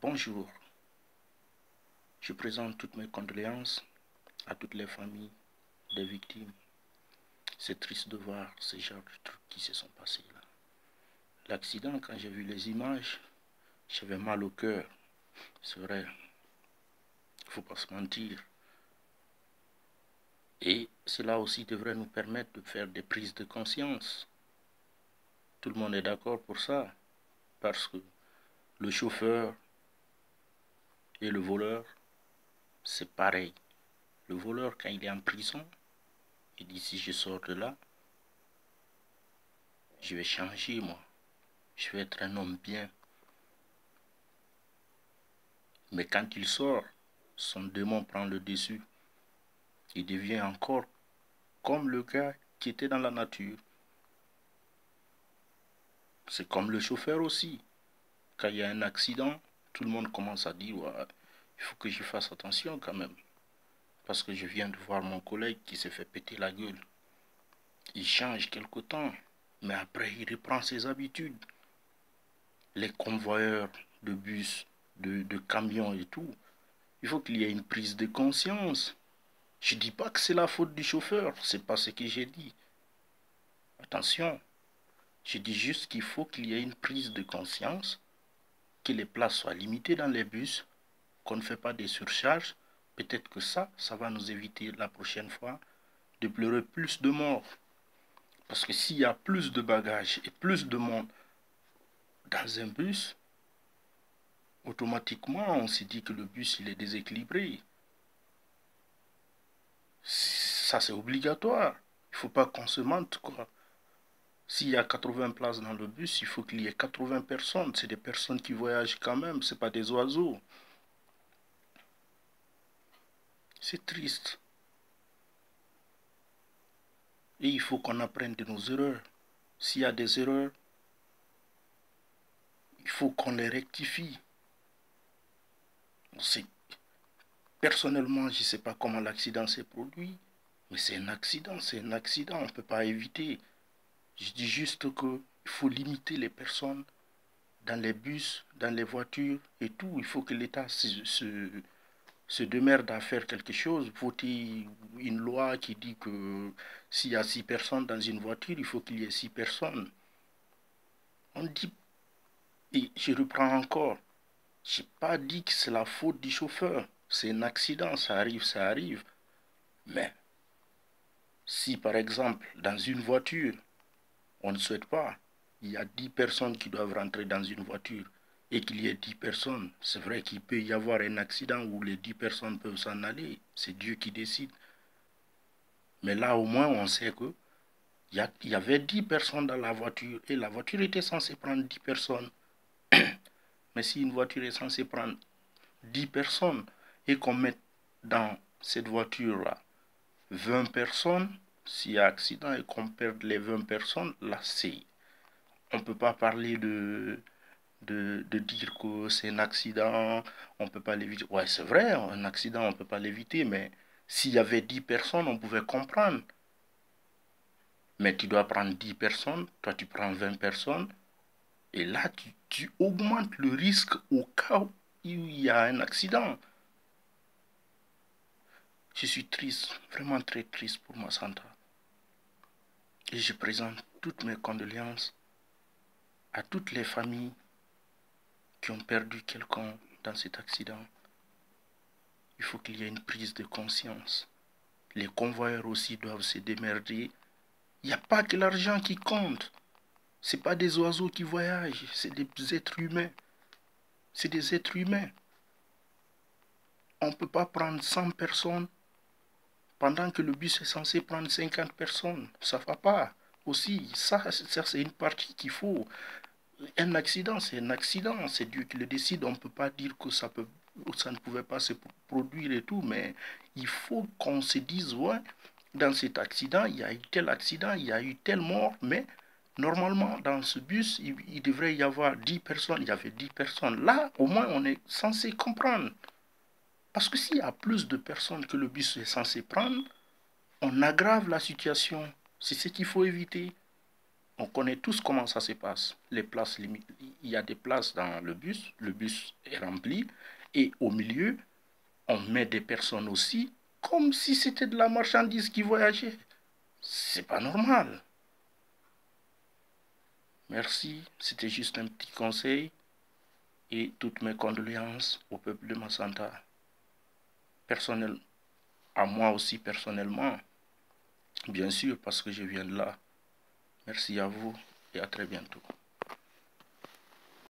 Bonjour, je présente toutes mes condoléances à toutes les familles des victimes. C'est triste de voir ce genre de trucs qui se sont passés là. L'accident, quand j'ai vu les images, j'avais mal au cœur. C'est vrai, il ne faut pas se mentir. Et cela aussi devrait nous permettre de faire des prises de conscience. Tout le monde est d'accord pour ça, parce que le chauffeur et le voleur, c'est pareil. Le voleur, quand il est en prison, il dit si je sors de là, je vais changer moi. Je vais être un homme bien. Mais quand il sort, son démon prend le dessus. Il devient encore comme le gars qui était dans la nature. C'est comme le chauffeur aussi. Quand il y a un accident, tout le monde commence à dire ouais, il faut que je fasse attention quand même. Parce que je viens de voir mon collègue qui s'est fait péter la gueule. Il change quelque temps, mais après il reprend ses habitudes. Les convoyeurs de bus, de camions et tout, il faut qu'il y ait une prise de conscience. Je ne dis pas que c'est la faute du chauffeur, c'est pas ce que j'ai dit. Attention, je dis juste qu'il faut qu'il y ait une prise de conscience, que les places soient limitées dans les bus, qu'on ne fait pas des surcharges. Peut-être que ça va nous éviter la prochaine fois de pleurer plus de morts. Parce que s'il y a plus de bagages et plus de monde dans un bus, automatiquement on se dit que le bus il est déséquilibré. Ça c'est obligatoire. Il ne faut pas qu'on se mente quoi. S'il y a 80 places dans le bus, il faut qu'il y ait 80 personnes. C'est des personnes qui voyagent quand même, ce n'est pas des oiseaux. C'est triste. Et il faut qu'on apprenne de nos erreurs. S'il y a des erreurs, il faut qu'on les rectifie. Personnellement, je ne sais pas comment l'accident s'est produit, mais c'est un accident, on ne peut pas éviter. Je dis juste qu'il faut limiter les personnes dans les bus, dans les voitures et tout. Il faut que l'État se démerde à faire quelque chose, voter une loi qui dit que s'il y a 6 personnes dans une voiture, il faut qu'il y ait 6 personnes. On dit, et je reprends encore, je n'ai pas dit que c'est la faute du chauffeur. C'est un accident, ça arrive. Mais si par exemple, dans une voiture, on ne souhaite pas, il y a 10 personnes qui doivent rentrer dans une voiture et qu'il y ait 10 personnes, c'est vrai qu'il peut y avoir un accident où les 10 personnes peuvent s'en aller. C'est Dieu qui décide. Mais là, au moins, on sait que il y avait 10 personnes dans la voiture et la voiture était censée prendre 10 personnes. Mais si une voiture est censée prendre 10 personnes et qu'on mette dans cette voiture-là 20 personnes, s'il y a accident et qu'on perde les 20 personnes, là, on ne peut pas parler de dire que c'est un accident, on ne peut pas l'éviter. Ouais, c'est vrai, un accident, on ne peut pas l'éviter, mais s'il y avait 10 personnes, on pouvait comprendre. Mais tu dois prendre 10 personnes, toi tu prends 20 personnes, et là tu augmentes le risque au cas où il y a un accident. Je suis triste, vraiment très triste pour ma Sandra. Et je présente toutes mes condoléances à toutes les familles qui ont perdu quelqu'un dans cet accident. Il faut qu'il y ait une prise de conscience. Les convoyeurs aussi doivent se démerder. Il n'y a pas que l'argent qui compte. Ce n'est pas des oiseaux qui voyagent, c'est des êtres humains. C'est des êtres humains. On ne peut pas prendre 100 personnes pendant que le bus est censé prendre 50 personnes. Ça ne va pas. Aussi, ça c'est une partie qu'il faut. Un accident, c'est un accident. C'est Dieu qui le décide. On ne peut pas dire que ça ne pouvait pas se produire et tout, mais il faut qu'on se dise, ouais, dans cet accident, il y a eu tel accident, il y a eu telle mort, mais normalement, dans ce bus, il devrait y avoir 10 personnes. Il y avait 10 personnes. Là, au moins, on est censé comprendre. Parce que s'il y a plus de personnes que le bus est censé prendre, on aggrave la situation. C'est ce qu'il faut éviter. On connaît tous comment ça se passe. Les places limitées, il y a des places dans le bus est rempli, et au milieu, on met des personnes aussi, comme si c'était de la marchandise qui voyageait. C'est pas normal. Merci, c'était juste un petit conseil et toutes mes condoléances au peuple de Massanta. Personnel, à moi aussi personnellement, bien sûr, parce que je viens de là. Merci à vous et à très bientôt.